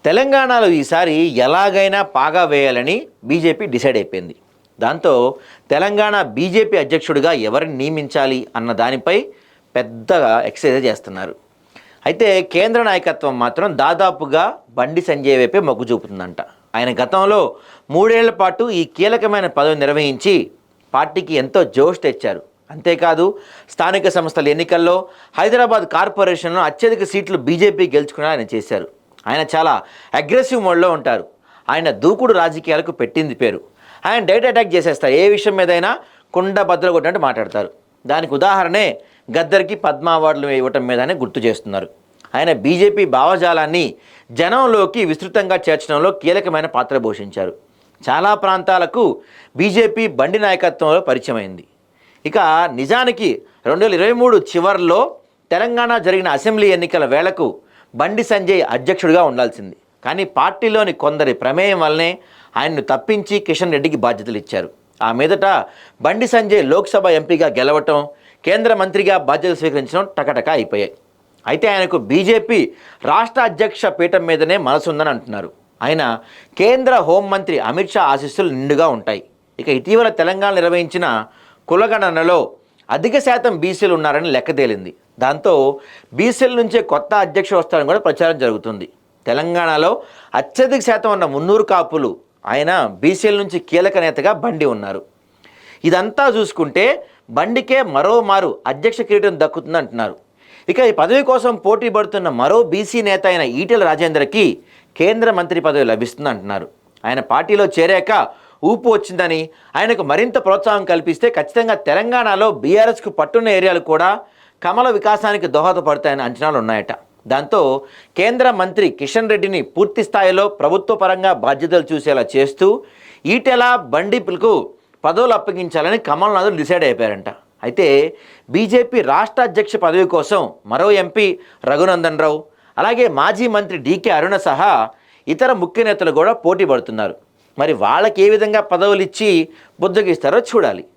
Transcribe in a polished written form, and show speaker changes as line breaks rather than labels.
తెలంగాణలో ఈసారి ఎలాగైనా పాగా వేయాలని బీజేపీ డిసైడ్ అయిపోయింది. దాంతో తెలంగాణ బీజేపీ అధ్యక్షుడిగా ఎవరిని నియమించాలి అన్న దానిపై పెద్దగా ఎక్సర్సైజ్ చేస్తున్నారు. అయితే కేంద్ర నాయకత్వం మాత్రం దాదాపుగా బండి సంజయ్ వైపే మొగ్గు చూపుతుందంట. ఆయన గతంలో 3 ఏళ్ల పాటు ఈ కీలకమైన పదవి నిర్వహించి పార్టీకి ఎంతో జోష్ తెచ్చారు. అంతేకాదు స్థానిక సంస్థల ఎన్నికల్లో హైదరాబాద్ కార్పొరేషన్లో అత్యధిక సీట్లు బీజేపీ గెలుచుకుని ఆయన చేశారు. ఆయన చాలా అగ్రెసివ్ మోడ్లో ఉంటారు. ఆయన దూకుడు రాజకీయాలకు పెట్టింది పేరు. ఆయన డైరెక్ట్ అటాక్ చేసేస్తారు. ఏ విషయం మీదైనా కుండ బద్దలు కొట్టినట్టు మాట్లాడతారు. దానికి ఉదాహరణే గద్దర్కి పద్మ అవార్డులు ఇవ్వటం మీదనే గుర్తు చేస్తున్నారు. ఆయన బీజేపీ భావజాలాన్ని జనంలోకి విస్తృతంగా చేర్చడంలో కీలకమైన పాత్ర పోషించారు. చాలా ప్రాంతాలకు బీజేపీ బండి నాయకత్వంలో పరిచయం అయింది. ఇక నిజానికి 2023 చివరిలో తెలంగాణ జరిగిన అసెంబ్లీ ఎన్నికల వేళకు బండి సంజయ్ అధ్యక్షుడిగా ఉండాల్సింది. కానీ పార్టీలోని కొందరి ప్రమేయం వల్లనే ఆయన్ను తప్పించి కిషన్ రెడ్డికి బాధ్యతలు ఇచ్చారు. ఆ మీదట బండి సంజయ్ లోక్సభ ఎంపీగా గెలవటం, కేంద్ర మంత్రిగా బాధ్యతలు స్వీకరించడం టకటక అయిపోయాయి. అయితే ఆయనకు బీజేపీ రాష్ట్ర అధ్యక్ష పీఠం మీదనే మనసుందని అంటున్నారు. ఆయన కేంద్ర హోంమంత్రి అమిత్ షా ఆశీస్సులు నిండుగా ఉంటాయి. ఇక ఇటీవల తెలంగాణ నిర్వహించిన కులగణనలో అధిక శాతం బీసీలు ఉన్నారని లెక్క తేలింది. దాంతో బీసీల నుంచే కొత్త అధ్యక్షుడు వస్తారని కూడా ప్రచారం జరుగుతుంది. తెలంగాణలో అత్యధిక శాతం ఉన్న మున్నూరు కాపులు ఆయన బీసీల నుంచి కీలక నేతగా బండి ఉన్నారు. ఇదంతా చూసుకుంటే బండికే మరోమారు అధ్యక్ష కిరీటం దక్కుతుంది అంటున్నారు. ఇక ఈ పదవి కోసం పోటీ పడుతున్న మరో బీసీ నేత అయిన ఈటెల రాజేందర్కి కేంద్ర మంత్రి పదవి లభిస్తుంది అంటున్నారు. ఆయన పార్టీలో చేరాక ఊపు వచ్చిందని, ఆయనకు మరింత ప్రోత్సాహం కల్పిస్తే ఖచ్చితంగా తెలంగాణలో బీఆర్ఎస్కు పట్టున్న ఏరియాలు కూడా కమల వికాసానికి దోహదపడతాయని అంచనాలు ఉన్నాయట. దాంతో కేంద్ర మంత్రి కిషన్ రెడ్డిని పూర్తి స్థాయిలో ప్రభుత్వ పరంగా బాధ్యతలు చూసేలా చేస్తూ ఈటెల బండిలకు పదవులు అప్పగించాలని కమల్నాథులు డిసైడ్ అయిపోయారంట. అయితే బీజేపీ రాష్ట్ర అధ్యక్ష పదవి కోసం మరో ఎంపీ రఘునందన్ రావు, అలాగే మాజీ మంత్రి డీకే అరుణ సహా ఇతర ముఖ్య నేతలు కూడా పోటీ పడుతున్నారు. మరి వాళ్ళకి ఏ విధంగా పదవులు ఇచ్చి బుద్ధగిస్తారో చూడాలి.